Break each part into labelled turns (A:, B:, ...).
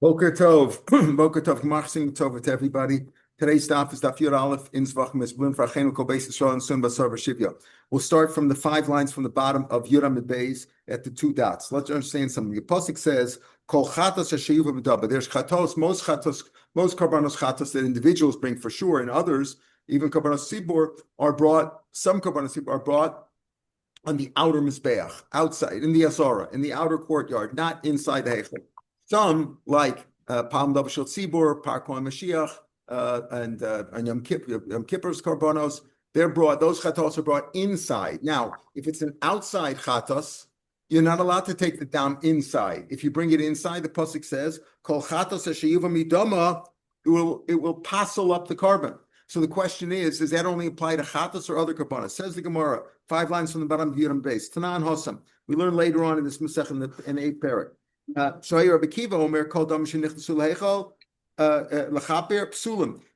A: Boker Tov, Boker Tov, Machsing Tov to everybody. Today's daf is Daf Yomi in Zbachim is Blim for Achenu Kol Beis Yisrael and Sun Basar V'Shivya. We'll start from the 5 lines from the bottom of Yuram Beis at the 2 dots. Let's understand something. The pasuk says, "Kol chatos hashiyuv b'daba." There's chatos, most karbanos chatos that individuals bring for sure, and others, even karbanos sibor, are brought. Some karbanos sibor are brought on the outer mizbeach, outside in the asara, in the outer courtyard, not inside the heichal. Some, like Palm Davashot Sibur, Parkon Mashiach, and Yom Kippur's Karbonos, they're brought, those chatos are brought inside. Now, if it's an outside chatos, you're not allowed to take the dam inside. If you bring it inside, the pasuk says, Kol chatos hasheyuva midama, it will passel up the carbon. So the question is, does that only apply to chatos or other karbonos? Says the Gemara, 5 lines from the bottom of Yuram Beis. Tanan Hosam. We learn later on in this Masech in 8 parak.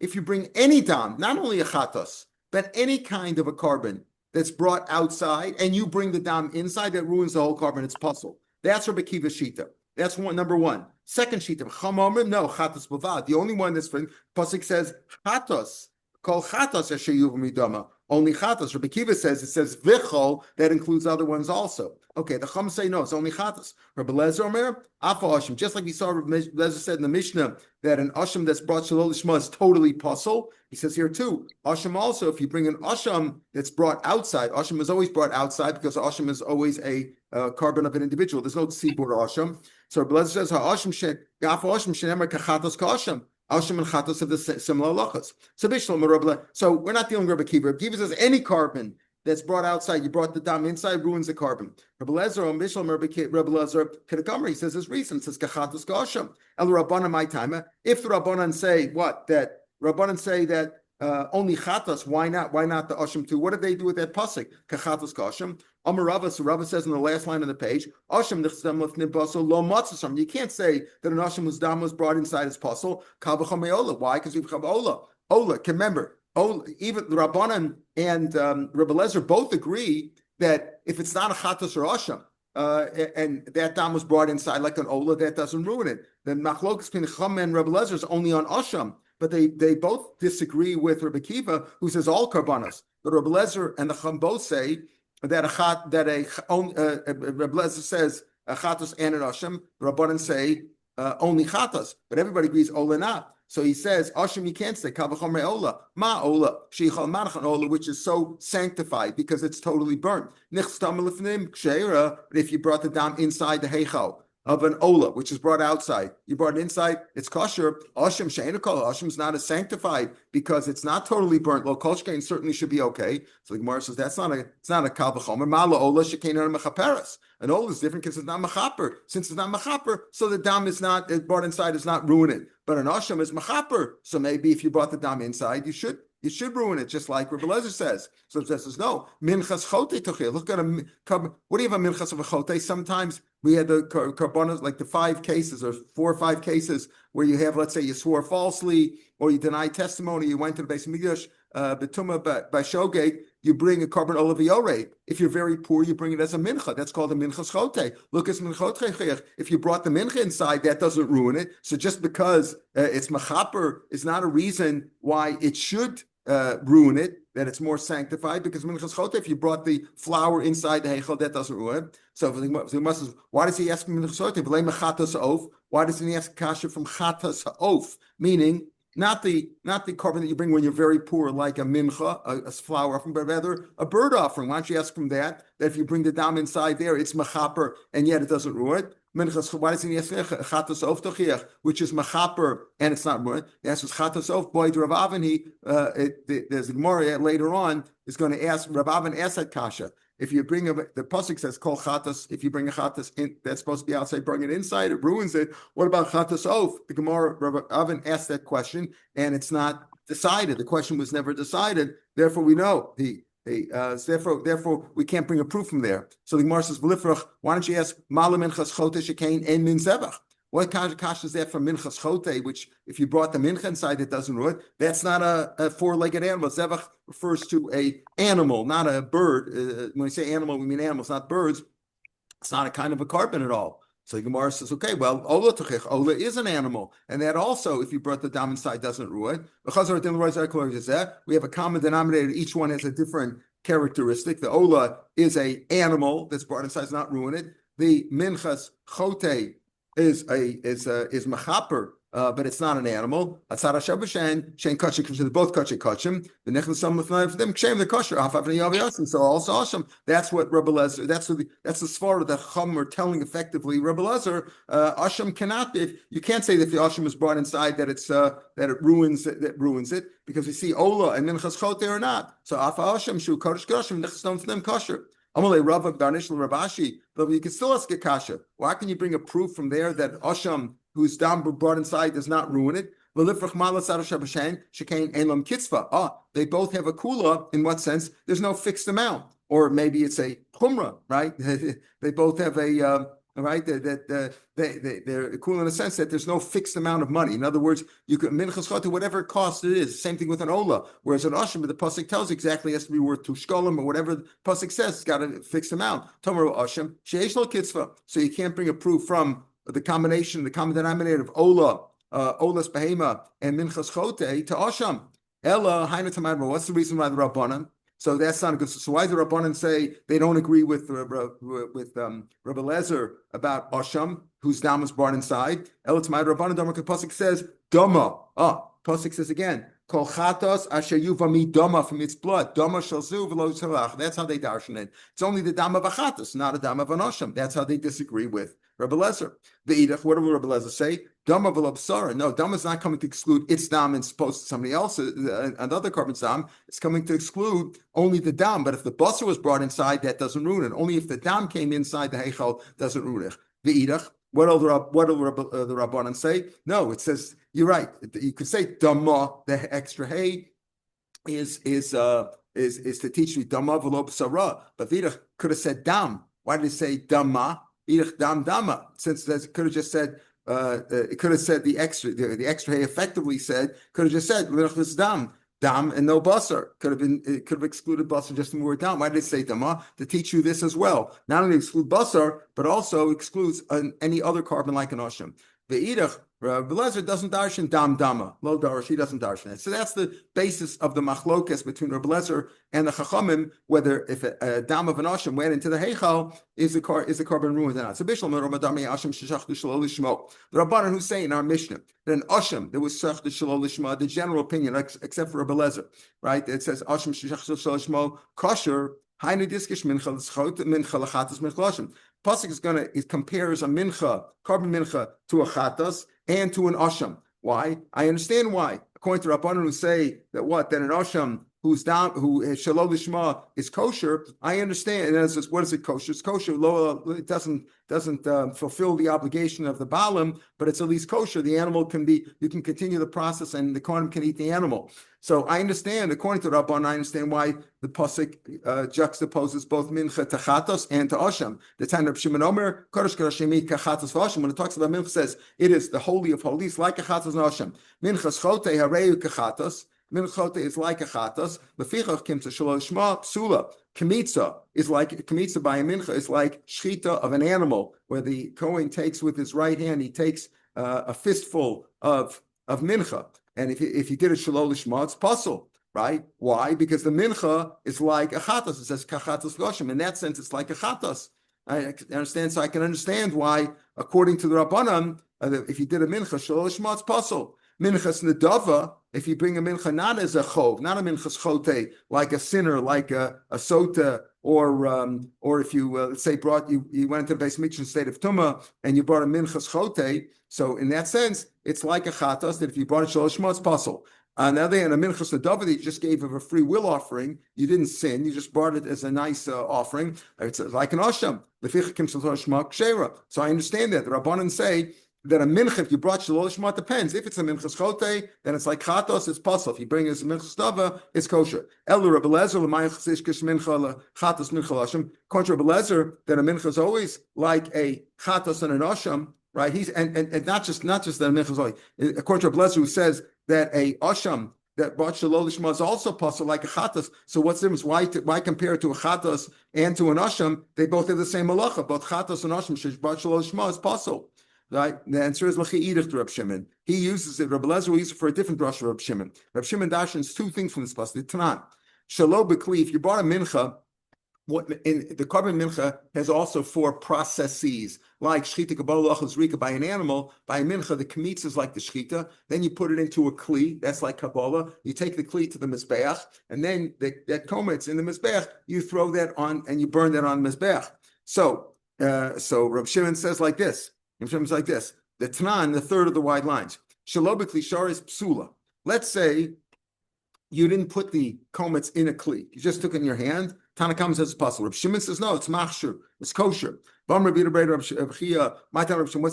A: If you bring any dam, not only a chatos, but any kind of a carbon that's brought outside, and you bring the dam inside, that ruins the whole carbon. It's puzzle. That's Rabbi Kiva Shita. That's number one. Second Shita, no chatos bavad. The only one that's for pasuk says chatos. Call chatos hasheyuv midama. Only chatos. Rabbi Kiva says it says vichol, that includes other ones also. Okay, the Chum say no, it's only chatos. Rabbi Lezer Omer, afa ashim. Just like we saw Rabbi Lezer said in the Mishnah that an asham that's brought shalol lishma is totally puzzle. He says here too, asham also, if you bring an asham that's brought outside, asham is always brought outside because asham is always a carbon of an individual. There's no seaboard asham. So Rabbi Lezer says ha'asham afa asham shenemer kachatos ka'asham. Asham and chatos have the similar halachas. So we're not dealing with Rabbi Kiva. Rabbi Kiva says any carbon that's brought outside, you brought the dam inside, ruins the carbon. Rabbi Lezer or Mishlam Rabbi Lezer Kedagamri, he says his reason, says kachatos ka'asham. El Rabbanan my time. If the Rabbanan say what? That Rabbanan say that only chatos, why not? Why not the asham too? What did they do with that pasuk? Kachatos ka'asham. Amar Rava, so Rava says in the last line of the page, asham nechstam lefnim basel lo matzasam. You can't say that an asham whose dam was brought inside his puzzle. Kavacham me'ola. Why? Because we've come ola. Ola. Can remember. Ola. Even the Rabbanan and Rabbi Lezer both agree that if it's not a chatos or asham, and that dam was brought inside like an ola, that doesn't ruin it. Then machlokas between Chum and Rabbi Lezer is only on asham. But they both disagree with Rabbi Kiva, who says all karbanos. But Rabbi Lezer and the Chum both say that Rabbi Lezer says a chatos and an asham. The Rabbanan say only chatos, but everybody agrees ola not. So he says asham you can't say kavachomer ola ma ola sheichal manachan ola, which is so sanctified because it's totally burnt. Nichstam lefnim ksheira. But if you brought the dam inside the heichal of an ola, which is brought outside, you brought it inside, it's kosher. Asham she'enakol, asham is not as sanctified because it's not totally burnt. Lo kolshkein certainly should be okay. So the Gemara says it's not a kal v'chomer. Ma'ala ola shekein er mechaperes. An ola is different because it's not mechaper. Since it's not mechaper, so the dam is not brought inside is not ruining. But an asham is mechaper. So maybe if you brought the dam inside, you should ruin it, just like Rabbi Lezer says. So it says no. Minchas chote tochir. Look at what do you have a minchas of a chote? Sometimes we had the karbonos, like the 5 cases or 4 or 5 cases where you have, let's say, you swore falsely or you denied testimony. You went to the Beis Mikdash betuma by shogeg. You bring a carbon olaviore. If you're very poor, you bring it as a mincha. That's called a minchas chote. Look, it's minchot. If you brought the mincha inside, that doesn't ruin it. So just because it's machaper is not a reason why it should ruin it, that it's more sanctified, because minchas chote, if you brought the flour inside the heichal, that doesn't ruin it. So why does he ask minchas chote? Why doesn't he ask kasha from chatas ha'of? Meaning, not the carbon that you bring when you're very poor, like a mincha, a flour offering, but rather a bird offering. Why don't you ask from that if you bring the dam inside there, it's machaper, and yet it doesn't ruin it? Minchas, why doesn't he ask chatas of tochiach, which is machaper and it's not ruined? He asks chatas of boy to Rav Avin. There's a Gemara later on is going to ask Rav Avin ask that kasha. If you bring the pasuk says kol chatas, if you bring a chatas in, that's supposed to be outside, bring it inside, it ruins it. What about chatas of? The Gemara Rav Avin asked that question, and it's not decided. The question was never decided. Therefore, we know therefore we can't bring a proof from there. So the Gemara says, why don't you ask malam minchas chote shekain and min zebach? What kind of kash is that from minchas chote, which if you brought the mincha inside, it doesn't ruin? That's not a 4-legged animal. Zebach refers to a animal, not a bird. When we say animal, we mean animals, not birds. It's not a kind of a carbon at all. So the Gemara says, okay, well, Ola Tuchich, Ola is an animal. And that also, if you brought the dam inside, doesn't ruin. We have a common denominator. Each one has a different characteristic. The Ola is a animal that's brought inside, does not ruin it. The Minchas Chote is Machaper, but it's not an animal. Atzara Shabashan, Shen Kachim, because they're both Kachim. The Nechel Sam with them, Kshem the Kosher, Afaf and Yaviyasim. So also Asham. That's what Rebbe Lezer, that's the svara that Chum are telling effectively. Rebbe Lezer, Asham cannot be. You can't say that the Asham is brought inside that it ruins it, because we see Ola and Minchas Chote or not. So Afa Asham Shu Kodesh Kashim, Nechel Sam with them Kosher. Amalei Rav Darnish Rabashi, but you can still ask a kasha. Why can you bring a proof from there that Asham, whose dam brought inside, does not ruin it? They both have a kula. In what sense? There's no fixed amount, or maybe it's a chumrah, right? They both have a right they're cool in the sense that there's no fixed amount of money. In other words, you could minchas chata whatever cost it is. Same thing with an ola. Whereas an asham, the pasuk tells exactly it has to be worth 2 shkolim or whatever the pasuk says. It's got a fixed amount. Tomer asham sheish lo kitzva. So you can't bring a proof from the combination, the common denominator of ola, olas behema, and minchas chote to asham. Ella hainu tamadma. What's the reason why the rabbanan? So that's not good. So why do the Rabbanan say they don't agree with Rebbe Lezer about Asham, whose dam was brought inside? Elatzmai Rabbanan Dama Pasuk says Dama. Pasuk says again, Kol Chatos Asher Yuvami Dama, from its blood. Dama Shalzu V'lo Tzalach. That's how they darshan it. It's only the dam of a Chatos, not a dam of an Asham. That's how they disagree with Rebbe Lezer. The Idach, what do Rebbe Lezer say? Dama v'lobsara. No, Dama is not coming to exclude its dam and supposed to somebody else's, another carbon's dam. It's coming to exclude only the dam. But if the basar was brought inside, that doesn't ruin it. Only if the dam came inside the heichal doesn't ruin it. The idach. What do the Rabbanan say? No, it says you're right. You could say Dama, the extra hay, is to teach you Dama v'lobsara. But Vidach could have said dam. Why did it say Dama? Idach dam dama. Since it could have just said. It could have said the extra hay effectively said, could have just said dam and no basar. It could have excluded basar just in the word dam. Why did it say dama? To teach you this as well. Not only exclude basar, but also excludes any other carbon like an asham. The idach, Rebbe Lezer doesn't darshan dam dama. Lo darash, he doesn't darshan it. So that's the basis of the machlokes between Rebbe Lezer and the chachamim, whether if a dam of an asham went into the heichal, is the carbon ruined or not. So Bishlam Ramadami Asham Shachdu Shalol Lishmo. The Rabbanan who say in our Mishnah that an asham that was Shachdu Shalol Lishmo, the general opinion, except for Rebbe Lezer, right? It says asham Shachdu Shalol Lishmo kosher. Hainu diskish mincha lachatas mincha lashim. Pasuk it compares a mincha, carbon mincha, to a chatas and to an asham. Why? I understand why. According to Rabbanan who say that an asham who shalol lishma is kosher, I understand. And then it says, what is it kosher? It's kosher. It doesn't fulfill the obligation of the balim, but it's at least kosher. The animal you can continue the process, and the kohen can eat the animal. So I understand, according to Rabban, I understand why the pasuk juxtaposes both mincha to chatos and to asham. The time of Shimon Omer, kodesh karashemi kachatos v'asham. When it talks about mincha, says it is the holy of holies, like a chatos and asham. Minchas chote hareu kachatos. Minchote is like a chatas. Lefichach kimtza shalosh shma psula. Kemitza is like kemitza by a mincha is like shchita of an animal, where the kohen takes with his right hand, he takes a fistful of mincha, and if he did a shalosh shma, it's puzzle, right? Why? Because the mincha is like a chatas. It says kachatas goshim. In that sense, it's like a chatas. I understand, so I can understand why, according to the Rabbanan, if you did a mincha shalosh shma, it's puzzle. Minchas nedava, if you bring a mincha not as a chov, not a minchas chote, like a sinner, like a sota, or if you let's say you went into the base mikdash state of tumah and you brought a minchas chote, so in that sense it's like a chatas that if you brought it shalosh shma, it's puzzle. On the other hand, a minchas nedava that you just gave of a free will offering, you didn't sin, you just brought it as a nice offering. It's like an asham. So I understand that the Rabbanan say that a mincha, if you brought shalosh shma, depends. If it's a minchas chote, then it's like chatos, it's possible. If you bring as a minchas dava, it's kosher. Elu Rebbe Lezer l'mayach chasish mincha chatos mincha lashim. Contra Rebbe Lezer, that a mincha is always like a chatos and an asham, right? He's and not just that a mincha is always. According to Rebbe Lezer, who says that a asham that Bat Shalol Lishma is also possible like a Chatas. So what's the difference? Why compare it to a Chatas and to an Asham? They both have the same malacha. Both Chatas and Asham, Bat Shalol Lishma is possible. Right? The answer is L'chi'idach to Reb Shimon. He uses it, Reb Eliezer will use it for a different drush of Reb Shimon. Reb Shimon dashens two things from this pasuk. The Tanan. Shalom B'kli, if you brought a mincha, what in the carbon mincha has also 4 processes, like shchita kabbalah zrika by an animal. By a mincha, the kamitz is like the shchita. Then you put it into a kli, that's like kabbalah. You take the kli to the mizbeach, and then that kometz in the mizbeach, you throw that on and you burn that on the mizbeach. So Reb Shimon says like this. Reb Shimon's like this. The Tanan, the third of the wide lines. Shalom b'kli shar is psula. Let's say you didn't put the kometz in a kli. You just took it in your hand. Tanakam says it's possible. Reb Shimon says no, it's machshur, it's kosher. What's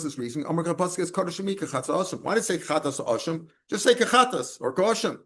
A: this reason? Why did it say chatas osham? Just say kachatas or kosham.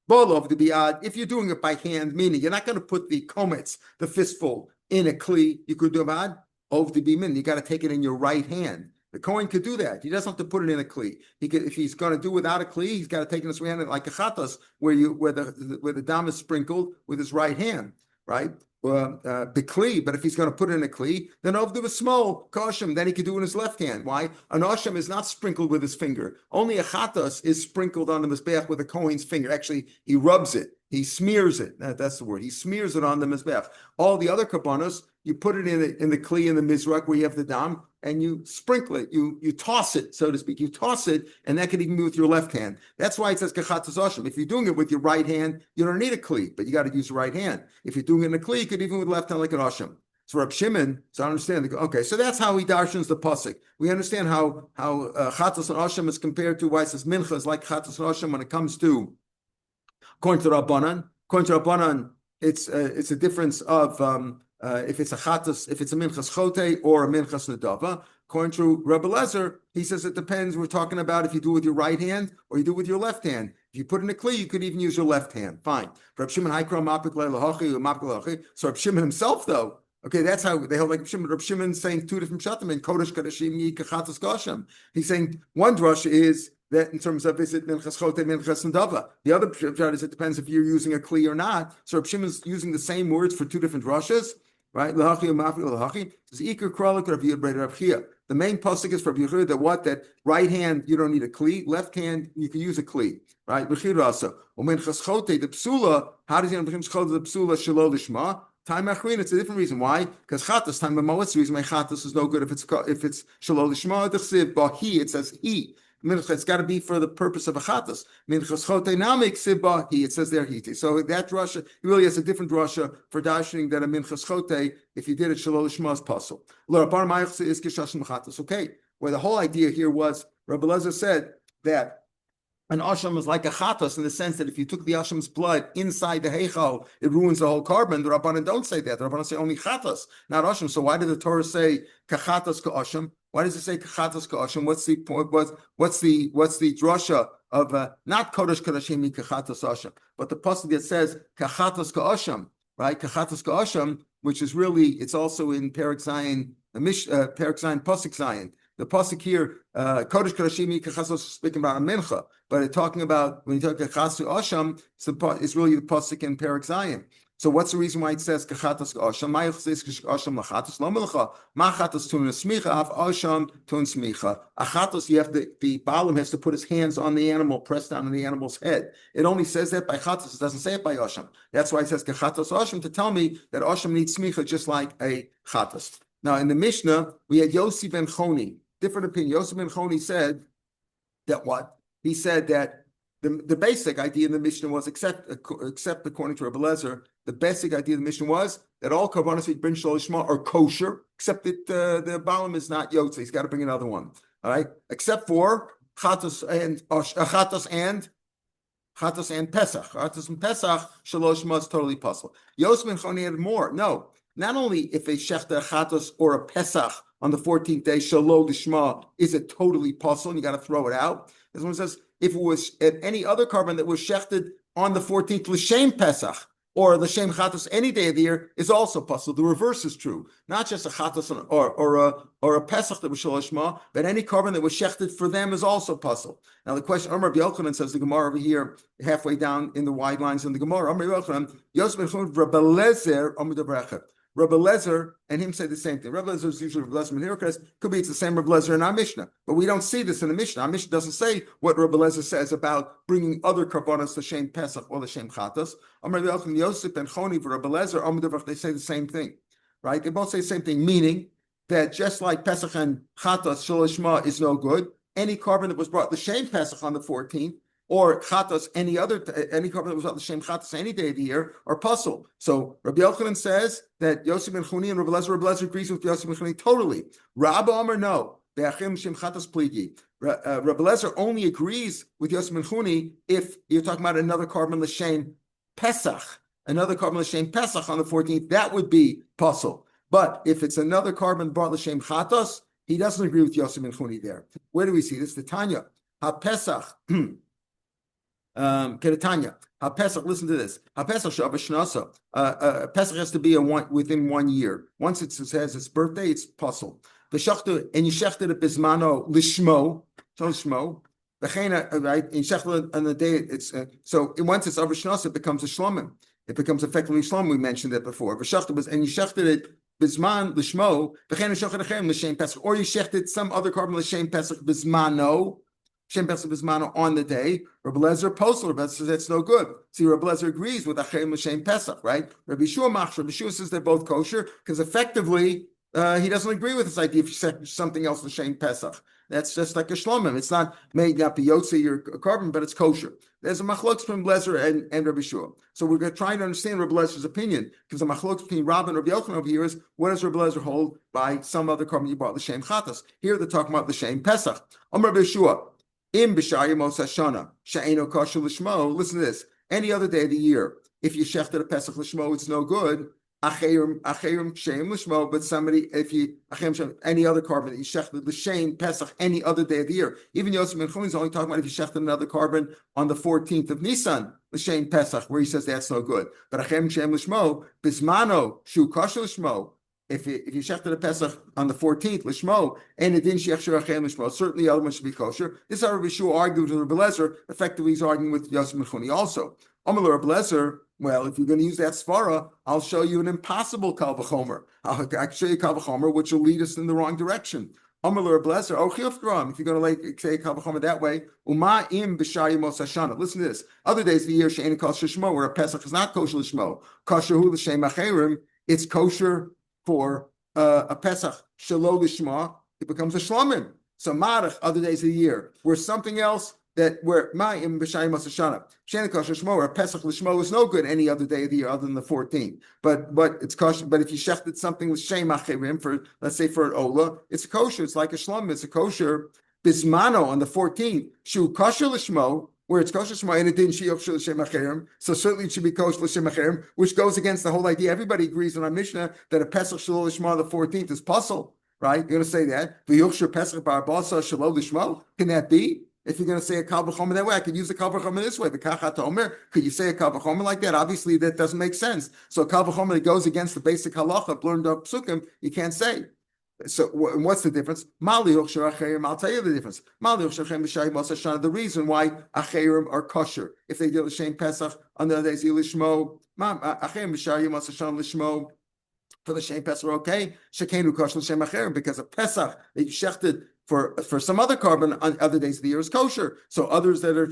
A: Bolov to be odd. If you're doing it by hand, meaning you're not going to put the kometz, the fistful, in a kli. You could do bad. Ov to be min. You got to take it in your right hand. The Kohen could do that. He doesn't have to put it in a kli. He could, if he's going to do without a kli, he's got to take it in his right hand like a chatas, where the dam is sprinkled with his right hand, right? B'kli, but if he's going to put it in a kli, then of the small kashim, then he could do it in his left hand. Why? An asham is not sprinkled with his finger. Only a chatas is sprinkled on the mizbeach with a kohen's finger. Actually, he rubs it. He smears it. That's the word. He smears it on the mizbeach. All the other kabbanos, you put it in the kli in the mizrak where you have the dam, and you sprinkle it. You toss it, so to speak. You toss it, and that can even be with your left hand. That's why it says kachatas asham. If you're doing it with your right hand, you don't need a kli, but you got to use your right hand. If you're doing it in a kli, you could even with left hand like an asham. So Reb Shimon, so I understand. Okay, so that's how he darshans the pasuk. We understand how chatas and asham is compared to why it says mincha is like chatas and asham when it comes to according to Rabbanan. According to Rabbanan, it's a difference of if it's a chatas, if it's a minchas chote or a minchas nedava. According to Rebbe Lezer, he says it depends. We're talking about if you do it with your right hand or you do it with your left hand. If you put in a kli, you could even use your left hand. Fine. Reb Shimon so Reb Shimon himself, though, okay, that's how they hold like Reb Shimon. Reb Shimon saying 2 different pshatim in Kodesh Kadashim Yikachatas Gasham. He's saying one drush is that in terms of is it minchas chote, minchas nedava. The other pshat is it depends if you're using a kli or not. So Reb Shimon's using the same words for 2 different drushes. Right? The main pasuk is for Yehuda that right hand you don't need a kli, left hand you can use a kli. Right? The psula, how does he the psula shelo lishma? Time achrin, it's a different reason. Why? Because chatas time what's the reason my chatas is no good if it's shelo lishma? It says he. It's got to be for the purpose of a chatas. It says there hiti. So that drasha really has a different drasha for dashing that a minchas chote if you did it shalol lishma is pasul. Okay, where the whole idea here was Rabbi Lezer said that an asham is like a chatas in the sense that if you took the asham's blood inside the heichal, it ruins the whole carbon. The Rabbanan don't say that. The Rabbanan say only chatas, not asham. So why did the Torah say kachatas ka asham? Why does it say kachatas ka asham? What's the point? What's the drasha of not kodesh kadashim kachatas asham, but the pasuk that says kachatas ka asham, right? Kachatas ka asham, which is really it's also in Perek Zayin, Perek Zayin pasuk Zayin. The pasuk here, Kodesh Kadashim Kachasos is speaking about a mincha, but it's talking about when you talk Kachasu Asham, it's really the pasuk in Perek Zayin. So what's the reason why it says Kachatas Asham? Ma'ich says Asham Lachatas Lo Melcha. Machatas Tun Smicha Av Asham Tun Smicha. Achatas, you have the Baalim has to put his hands on the animal, press down on the animal's head. It only says that by Chatas. It doesn't say it by Asham. That's why it says Kachatas Asham to tell me that Asham needs Smicha just like a Chatas. Now in the Mishnah we had Yossi ben Choni. Different opinion. Yosef ben Choni said that what? He said that the basic idea in the Mishnah was, except according to Rebbe Lezer, the basic idea of the Mishnah was that all karbanos we bring shlo lishma are kosher, except that the Balaam is not Yotze. He's got to bring another one. All right? Except for Chatas and Pesach. Chatas and Pesach, shlo lishma is totally possible. Yosef ben Choni had more. No. Not only if a shechta chatas or a Pesach on the 14th day, Shalom Lishma, is it totally possible and you got to throw it out? This one says, if it was at any other carbon that was shechted on the 14th, L'Shem Pesach, or l'shem chatos any day of the year is also puzzle. The reverse is true. Not just a chatos or a pesach that was shalashma, but any carbon that was shechted for them is also puzzle. Now the question, Amar B'Yochanan says the Gemara over here, halfway down in the wide lines in the Gemara, Amar B'Yochanan, Yosef ben Chum Rabbi Lezer Amar Debrecha. Rabbi Lezer and him say the same thing. Rabbi Lezer is usually Rabbi Lezer Menirkas. Could be it's the same Rabbi Lezer in our Mishnah, but we don't see this in the Mishnah. Our Mishnah doesn't say what Rabbi Lezer says about bringing other karbanos to Shem Pesach or the Shem Chatas. Amar B'Yochanan Yosef ben Choni for Rabbi Lezer Amar Debrecha. They say the same thing, right? They both say the same thing, meaning that just like Pesach and Chatas Shalishma is no good, any carbon that was brought the Shem Pesach on the 14th, or Chatas, any carbon that was brought the Shem Chatas any day of the year, are puzzle. So Rabbi Yochanan says that Yosef ben Chuni and Rabbi Lezer agrees with Yosef ben Chuni totally. Rabbi Amar no. Be'achim Shem Chatas pligi. Rabbi Lezer only agrees with Yosef ben Chuni if you're talking about another carbon l'shem Pesach, another carbon l'shem Pesach on the 14th, that would be puzzle. But if it's another carbon brought l'shem Chatas, he doesn't agree with Yosef ben Chuni there. Where do we see this? The Tanya HaPesach. Keretanya. HaPesach, listen to this. HaPesach Shabbat Pesach has to be within 1 year. Once it has its birthday, it's puzzle. And you shechted it bismano lishmo, so lishmo. Right? In shechted on the day it's so once it's over shnos, it becomes a shlomim. It becomes effectively shlom. We mentioned that before. And you shechted it bisman lishmo. Or you shechted some other carbon l'shem pesach bismano. Shem Pesach Bismano on the day. Rabbi Lezer postal. Rabbi Lezer says that's no good. See, Rabbi Lezer agrees with Achem L'Shem Pesach, right? Rabbi Shua Machshir. Rabbi Shua says they're both kosher because effectively he doesn't agree with this idea if you set something else L'Shem Pesach. That's just like a shlomim. It's not made not be yotze or carbon, but it's kosher. There's a machlokes between Lezer and Rabbi Shua. So we're going to try to understand Rabbi Lezer's opinion because the machlokes between Rabbi and Rabbi Yochanan over here is what does Rabbi Lezer hold by some other carbon you brought L'Shem Chatas? Here they're talking about L'Shem Pesach. Rabbi Shua. In B'shaya Mos Hashana, Sha'eno Kosher L'Shmo. Listen to this. Any other day of the year, if you shechted a Pesach L'Shmo, it's no good. Acherim Shem L'Shmo. But somebody, if you any other carbon that you shechted L'Shem Pesach any other day of the year, even Yosef ben Chuni is only talking about if you shechted another carbon on the 14th of Nisan, L'Shem Pesach, where he says that's no good. But Acherim Shem L'Shmo, Bismano Shu Kosher L'Shmo. If you shechted a Pesach on the 14th, Lishmo, and it didn't shech shirachem Lishmo, certainly the other one should be kosher. This is how Rabbi Shua argued with Rabbi Lezer. Effectively, he's arguing with Yosef ben Chuni also. Amalur Rabbi Lezer, well, if you're going to use that svara, I'll show you an impossible kal v'chomer. I can show you kal v'chomer, which will lead us in the wrong direction. Amalur Rabbi Lezer, oh chiyuv if you're going to say kal v'chomer that way, uma im b'shayim mos hashana. Listen to this. Other days of the year, she'en kosher shmo, where a Pesach is not kosher Lishmo. Kosher hu l'shem acherim, it's kosher for a Pesach Shelo Lishma, it becomes a Shlomim. So Marach, other days of the year, where something else where Ma'im B'Shayim Masashana, Shana Kosher Shmo, or a Pesach Lishmo is no good any other day of the year other than the 14th. But it's kosher. But if you shechted something with Shem Acherim for, let's say for an Ola, it's kosher. It's like a Shlomim. It's a kosher Bismano on the 14th. Shu Kosher Lishmo, where it's kosher shema and it didn't shiur l'shem acherim, so certainly it should be kosher l'shem acherim, which goes against the whole idea. Everybody agrees in our Mishnah that a Pesach shelo l'shma the 14th is puzzle, right? You're going to say that v'yuchshir Pesach ba'arbasa shelo l'shma. Can that be? If you're going to say a kal v'chomer that way, I could use the kal v'chomer this way. The kachat omer, could you say a kal v'chomer like that? Obviously, that doesn't make sense. So a kal v'chomer that goes against the basic halacha learned of psukim, you can't say. So what's the difference? I'll tell you the difference. The reason why acherim are kosher if they do l'shem Pesach on the other days lishmo for the shem Pesach are okay. Shekenu kosher l'shem acherim because a Pesach that you shechted for some other carbon on other days of the year is kosher. So others that are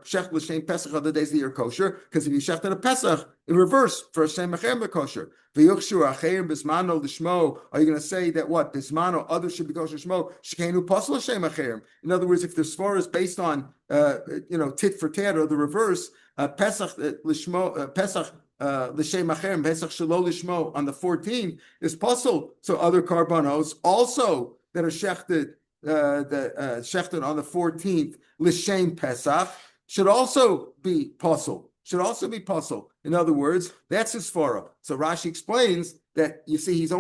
A: shech l'shem Pesach other days of the year kosher because if you shechted a Pesach in reverse for a shem acherim kosher. V'yuchshu acherim bismano l'shmo. Are you going to say that what bismano others should be kosher shmo? Shekenu pasal shem acherim. In other words, if the svara is based on tit for tat or the reverse, Pesach l'shmo Pesach. L'shem acherim Pesach shelo lishmo on the 14th is puzzle. So other karbanos also that are shechted shechted on the 14th l'shem Pesach should also be puzzle. Should also be puzzle. In other words, that's his svara. So Rashi explains that you see he's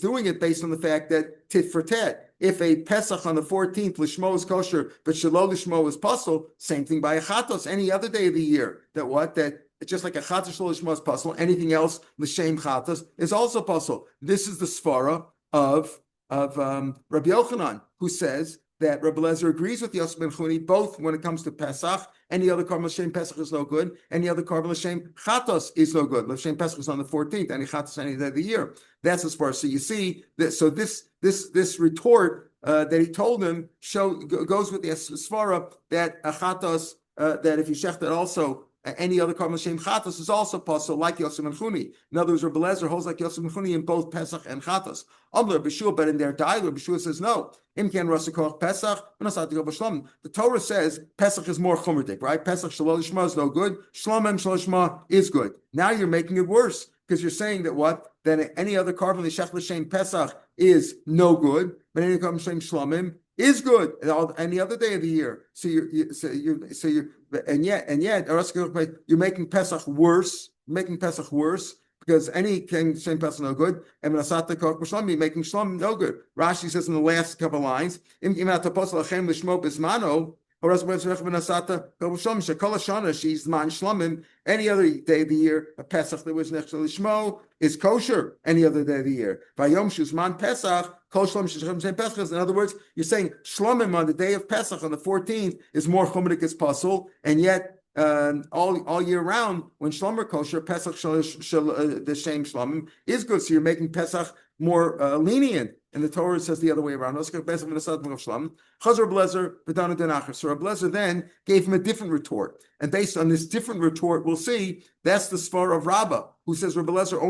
A: doing it based on the fact that tit for tat. If a Pesach on the 14th lishmo is kosher, but shelo lishmo is puzzle, same thing by a chatos any other day of the year. That It's just like a chatas shelo lishma is possible. Anything else l'shem chatas is also possible. This is the svara of Rabbi Yochanan, who says that Rabbi Lezer agrees with Yosef ben Chuni both when it comes to Pesach. Any other korban l'shem Pesach is no good. Any other korban l'shem chatos is no good. L'shem Pesach is on the 14th. Any chatos any day of the year. That's as far as. So you see that. So this retort that he told him goes with the svara that a chatos that if you shech that also. Any other korban l'shem chatos is also possible, like Yosef ben Chuni. In other words, Rabbi Lezer holds like Yosef ben Chuni in both Pesach and chatos. But in their dialogue, B'shua says no. Pesach. The Torah says Pesach is more chumradik, right? Pesach shelo lishma is no good. Shlomim shelo lishma is good. Now you're making it worse because you're saying that what? Then any other korban l'shech l'shem Pesach is no good, but any korban l'shem shlomim is good any other day of the year. So you're making Pesach worse. Making Pesach worse because any king same Pesach no good. And you're making Shlom no good. Rashi says in the last couple of lines, any other day of the year, a Pesach that was next to Lishmo is kosher any other day of the year. In other words, you're saying Shlomim on the day of Pesach on the 14th is more chumrik as possible, and yet all year round when Shlomim kosher, Pesach the same Shlomim is good. So you're making Pesach more lenient. And the Torah says the other way around. So Rabbi Lezer then gave him a different retort. And based on this different retort, we'll see that's the svar of Rabbah, who says Rabbi Lezer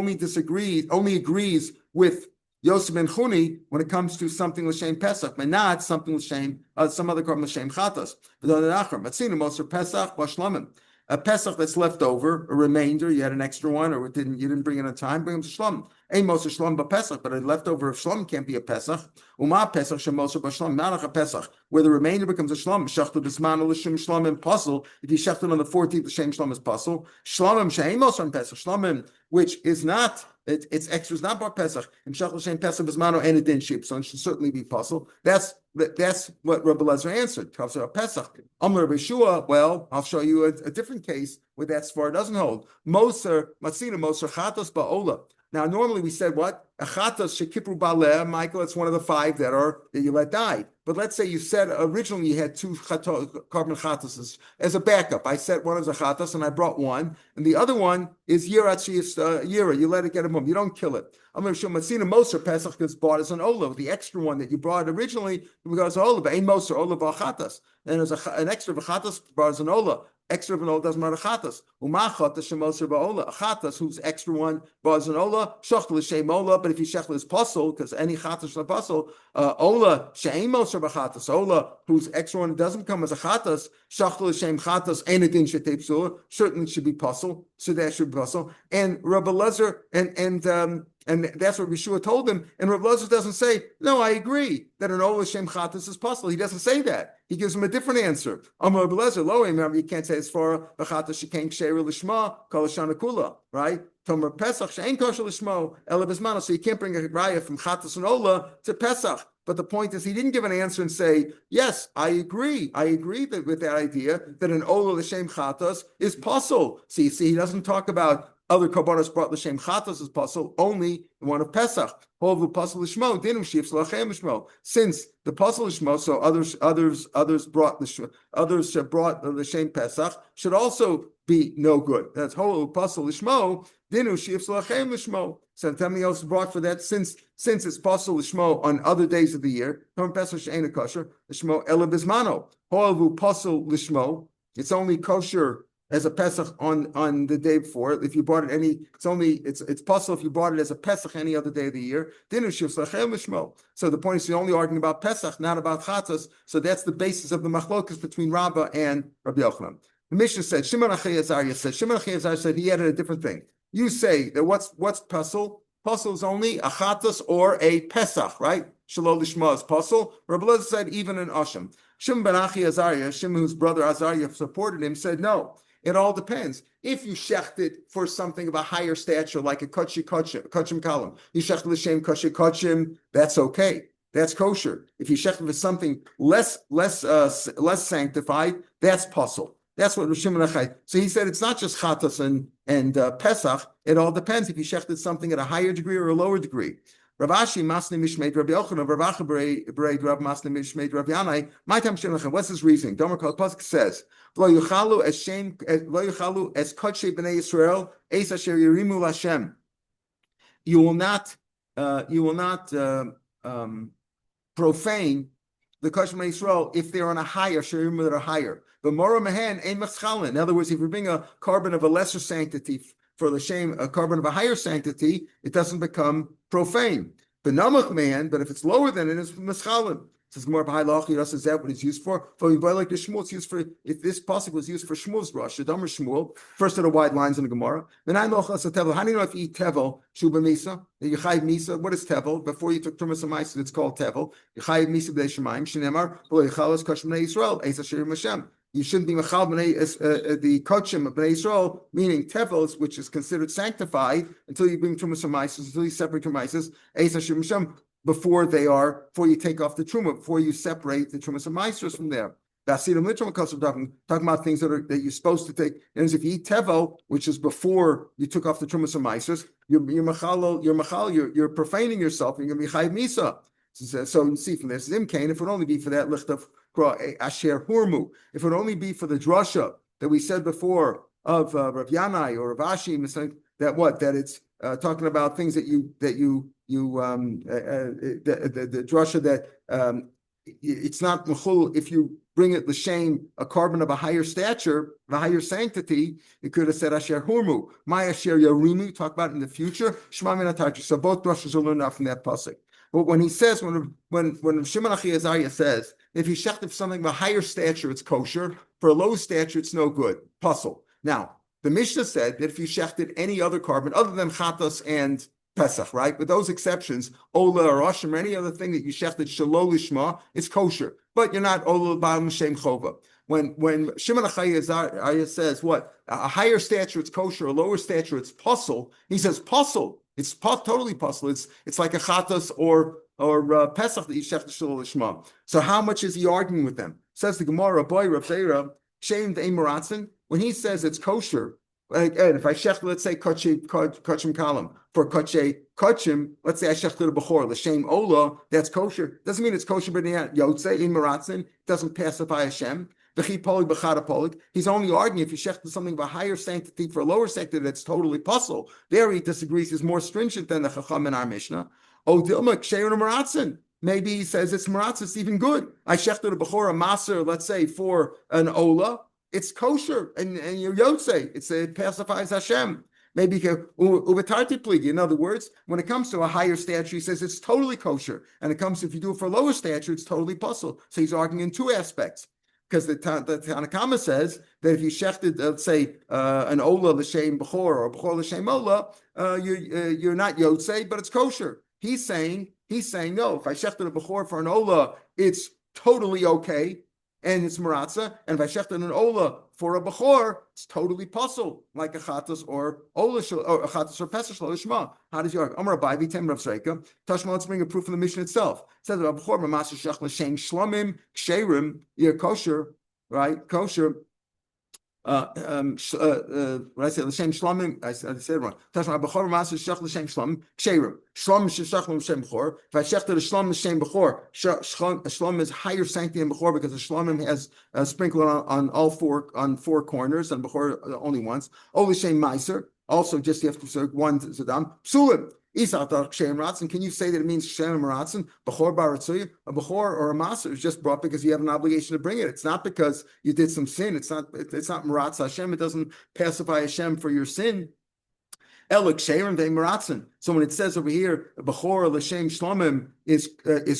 A: only agrees with Yosef ben Chuni when it comes to something l'shem Pesach, but not something l'shem some other korban l'shem chatas. Pesach b'shlamim. A Pesach that's left over, a remainder, you had an extra one, or you didn't bring it on time, bring them to Shlom. Ein Moser Shlom b'Pesach, but a leftover of Shlom can't be a Pesach. Uma Pesach shem Moser b'Shlom, not like a Pesach, where the remainder becomes a Shlom. Shechtu b'Zman l'Shem Shlom and Puzzle. If you shechted on the 14th, the Shem Shlom is Puzzle. Shlomim she'ein Moser on Pesach. Shlomim, which is not. It's extra, is not bar Pesach. And Shech l'Shem Pesach b'Zmano and a din sheep, so it should certainly be Puzzle. That's what Rabbi Lezer answered. Pesach. Amar B'Shua. Well, I'll show you a different case where that svar doesn't hold. Moser Matzina Moser Chatos Ba'ola. Now, normally we said what? A chatos shekipru baleh, Michael, it's one of the 5 that you let die. But let's say you said originally you had 2 carbon chatoses as a backup. I said one as a chatos and I brought one, and the other one is yira. You let it get a mum. You don't kill it. I'm going to show Matzina Moser Pesach is bought as an ola. The extra one that you brought originally because ola, but ain't Moser ola b'chatas. And there's an extra b'chatas brought as an ola. Extra of an ola doesn't matter chatas. Umachatas shemoser ba'ola. A chatas whose extra one brought as an ola shachtel l'shem ola. But if you shechtel is puzzle, because any chatas is a puzzle, ola she'ein moser b'chatas. Ola whose extra one doesn't come as a chatas shachtel l'shem chatas ain't a din shetei psula. Certainly should be puzzle. So that should be puzzle. And Rabbi Lezer and that's what Yeshua told him. And Rav Lezer doesn't say, no, I agree that an Ola Shem Chatas is possible. He doesn't say that. He gives him a different answer. Rav Lezer, remember, you can't say as far Chatas Shekain Ksheira Lishma, Kol Shana Kula, right? Tomer Pesach Shein Kosher Lishmo, Ela Bismano. So you can't bring a raya from Chatas and Ola to Pesach. But the point is, he didn't give an answer and say, yes, I agree. I agree with that idea that an Ola L'Shem Chatas is possible. See, he doesn't talk about other korbanos brought l'shem chatos as puzzle, only the one of Pesach. Hovu puzzle l'shmo, dinum shifs lachem l'shmo. Since the puzzle l'shmo, so others brought l'shem Pesach should also be no good. That's hovu puzzle l'shmo, dinum shifs lachem l'shmo. So something else brought for that since it's puzzle l'shmo on other days of the year. Pesach she'ena kosher l'shmo ela bismano. Hovu puzzle l'shmo. It's only kosher as a Pesach on the day before. If you bought it it's possible if you bought it as a Pesach any other day of the year. So the point is you're only arguing about Pesach, not about Chatzos. So that's the basis of the machlokas between Rabbah and Rabbi Yochanan. The Mishnah said, Shimon Achei said he added a different thing. You say that what's Pesach? Pesach is only a Chatzos or a Pesach, right? Shalol Lishma is Pesach. Rabbi Lezer said even an Asham. Shimon ben Achei Azariah, Shimon whose brother Azariah supported him, said no. It all depends. If you shechted for something of a higher stature, like a kachim column, you shechted l'shem kachim, that's okay. That's kosher. If you shechted for something less sanctified, that's puzzle. That's what Rav Shimon Achai. So he said it's not just chatas and Pesach. It all depends if you shechted something at a higher degree or a lower degree. Rav Ashi Masni Mishmeit Rav Yochanan Rav Acha Bereid Rav Masni Mishmeit Rav Yanai. My time Shimon Achai. What's his reasoning? Domer Kol Pasuk says Lo Yuchalu as Shem Lo Yuchalu as Kodshe Bnei Yisrael Eis Asher Yerimu Lashem. You will not profane the Kodesh Yisrael if they're on a higher shirim that are higher. But Mora Mehen ain't Maschalin. In other words, if you bring a carbon of a lesser sanctity for the shame, a carbon of a higher sanctity, it doesn't become profane. But Namach Mehen, but if it's lower than it, it's Maschalin. It says more of a high law. Is that what it's used for? For like the Shmuel, it's used for. If this possible was used for Shmuel's rush, the Damer Shmuel, first of the wide lines in the Gemara. Then I know tevel. How do you know if you eat tevel shuba misa? You chayiv misa. What is tevel? Before you took tumas ma'aser, it's called tevel. You chayiv misa b'dei shemayim. Shenemar lo yichalas kosh b'nei Yisrael. Eis asher Hashem. You shouldn't be machal b'nei the kochim of b'nei Yisrael, meaning tevels, which is considered sanctified, until you bring tumas ma'aser, until you separate tumas. Eis asher Hashem. Before you take off the truma, before you separate the trumas and maestros from there. Talking about things that you're supposed to take. And if you eat tevel, which is before you took off the trumas and maestros, you're profaning yourself. And you're going to be chayiv misa. So you see from this, Zimkain, if it would only be for that licht of asher hurmu, if it would only be for the drasha that we said before of Rav Yanai or Rav Ashi, that it's talking about things that the drasha that it's not mechul if you bring it l'shem a carbon of a higher stature, of a higher sanctity. It could have said asher hurmu, my asher yarimu. Talk about it in the future. Shema min hatarchi. So both drashas are learned out from that pasuk. But when he says when Shimon Achi Azariah says if you shechted something of a higher stature, it's kosher. For a low stature, it's no good. Puzzle. Now the Mishnah said that if you shechted any other carbon other than chatas and Pesach, right? With those exceptions, Ola or Ashim or any other thing that you shechted Shalol Lishma, it's kosher. But you're not Ola Ba'al Shem Chova. When Shimon Achai says what? A higher stature, it's kosher. A lower stature, it's puzzle. He says puzzle. It's totally puzzle. It's like a chatas or Pesach that you shechted Shalol Lishma. So how much is he arguing with them? Says the Gemara, boy, Rav Meir Shem De'im Maratzin. When he says it's kosher, if I shech, let's say kachim column for kachim, let's say I shech to the bechor l'shem ola, that's kosher. Doesn't mean it's kosher, but yotze in maratzin doesn't pacify Hashem. V'chi polig b'chada polig. He's only arguing if you shech to something of a higher sanctity for a lower sanctity that's totally puzzle. There he disagrees. He's more stringent than the chacham in our Mishnah. Oh dilma ksheir maratzin. Maybe he says it's maratzin, it's even good. I shech to the bechor a maser, let's say for an ola. It's kosher, and you're yotze. It pacifies Hashem. Maybe in other words, when it comes to a higher stature, he says it's totally kosher, and it comes if you do it for a lower stature, it's totally puzzle. So he's arguing in two aspects, because the Tanakama says that if you shechted, let's say, an ola l'shem bechor or bechor l'shem ola, you're not yotze, but it's kosher. He's saying no. If I shechted a bechor for an ola, it's totally okay. And it's maratza, and if I shechted an ola for a bechor, it's totally puzzle, like a chatas or ola or a chatas or pesach shma. How does you argue? Amar Abai v'tem Rav Sreika. Tashma, let's bring a proof from the Mishnah itself. It says a bechor b'maseh shech l'shem shlomim ksherim, you're kosher, right? Kosher. What I said, l'shem shlomim. I said wrong. Tashma bechor b'maseh shech l'shem shlomim ksherim. Shlom shech l'shem bechor. If I shechted a shlom l'shem bechor, shlom is higher sanctity than bechor because the shlomim has sprinkled on all four corners and bechor only once. O l'shem meiser. Also, just you have to say one zadam. Psulim. Can you say that it means Shem Maratzin? Bechor Baratzuya, a Bechor or a Maser is just brought because you have an obligation to bring it. It's not because you did some sin. It's not Maratz Hashem. It doesn't pacify Hashem for your sin. Elik Sherim Ve Maratzin. So when it says over here, Bechor L'Shem Shlomim is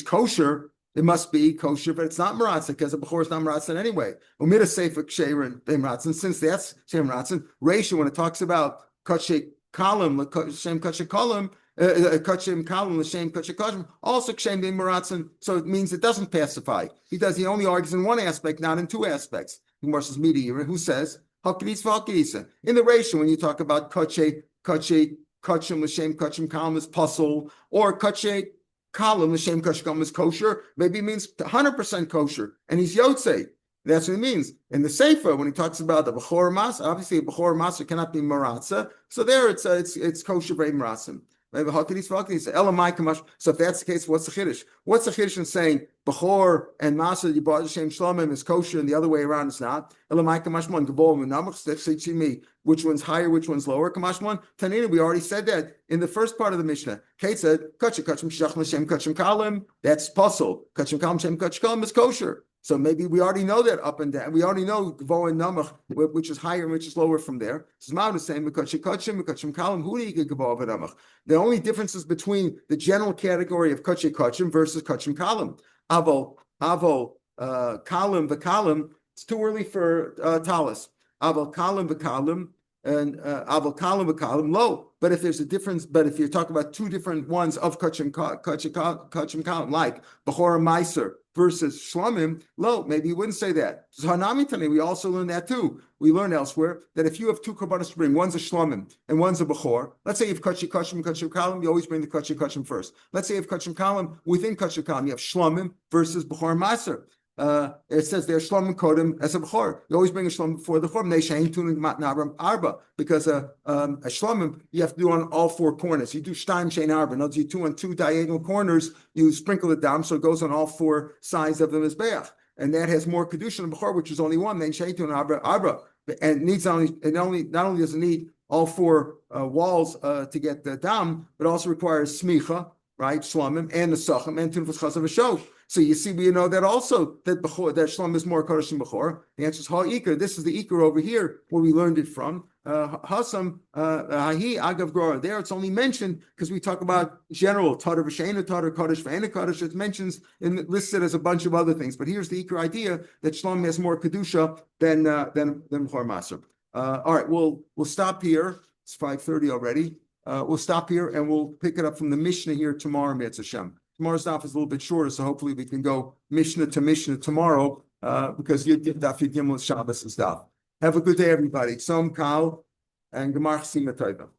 A: kosher, it must be kosher, but it's not Maratzin because a Bechor is not Maratzin anyway. Umida Seifik Sherim Ve Maratzin, since that's Shem Maratzin, Reisha, when it talks about Kachik column, Shem Kachik column, Kachim column, L'Shem Kachik Kachim, also Kshem Bein Maratzin, so it means it doesn't pacify. He only argues in one aspect, not in two aspects. Versus Media, who says, in the ratio, when you talk about Kachim, L'Shem Kachim column is puzzle, or Kachik column, L'Shem Kachik column is kosher, maybe it means 100% kosher, and he's Yotze. That's what it means. In the Sefer, when he talks about the Bechor Mas, obviously a Bechor Maser cannot be Maratza. So there it's kosher Brei Maratzim. So if that's the case, what's the Chiddush? What's the Chiddush in saying Bechor and Maser, Yibad Hashem Shlomim is kosher and the other way around is not? Which one's higher, which one's lower? Kamashmon, Tanina, we already said that in the first part of the Mishnah. Kate said, Kachim Kalim, that's puzzle. Kachim Kalim is kosher. So maybe we already know that up and down. We already know Gvo and Namach, which is higher and which is lower from there. Zman is saying Kachim Kalim, who do you get Gvo and Namach? The only differences between the general category of Kachim versus Kachim Kalim. Avo Kalim v'Kalim. It's too early for Talis. Avo Kalim v'Kalim and Avo Kalim v'Kalim low. But if there's a difference, but if you're talking about two different ones of Kachim Kalim, like Bechor Meiser versus Shlomim, low, maybe you wouldn't say that. So Hanami Tani, we also learned that too. We learn elsewhere that if you have two korbanos to bring, one's a Shlomim and one's a Bechor, let's say you have Kachim and Kachim Kalim, you always bring the Kachim first. Let's say you have Kachim Kalim, within Kachim Kalim, you have Shlomim versus Bechor Meiser. It says there's Shlomim Kodim as a Bechor. You always bring a Shlomim before the Chor. Because a Shlomim you have to do on all four corners. You do Shtaim Shein Arba. In other words, you do on two diagonal corners. You sprinkle it down so it goes on all four sides of the Mizbeach, and that has more kedusha than Bechor, which is only one. Then Shein Tun Arba, and needs not only does it need all four walls to get the dam, but also requires smicha, right, Shlomim and the Sachim and Tunfus Chasav V'Shov. So you see, we know that also that Bechor, that Shlom is more Kodesh than Bechor. The answer is Ha'ikar. This is the Ikar over here where we learned it from. Hasam Hahi Agav Grora. There it's only mentioned because we talk about general Tatar V'Sheina Tatar Kodesh V'Eina Kodesh. It mentions and listed as a bunch of other things. But here's the Ikar idea that Shlom has more kedusha than Bechor Maser. All right, we'll stop here. It's 5:30 already. We'll stop here and we'll pick it up from the Mishnah here tomorrow. Mitzvah Shem. Tomorrow's daf is a little bit shorter, so hopefully we can go Mishnah to Mishnah tomorrow because you get Daf Yomi with Shabbos and stuff. Have a good day, everybody. Som Kal and Gemar Chasima Tova.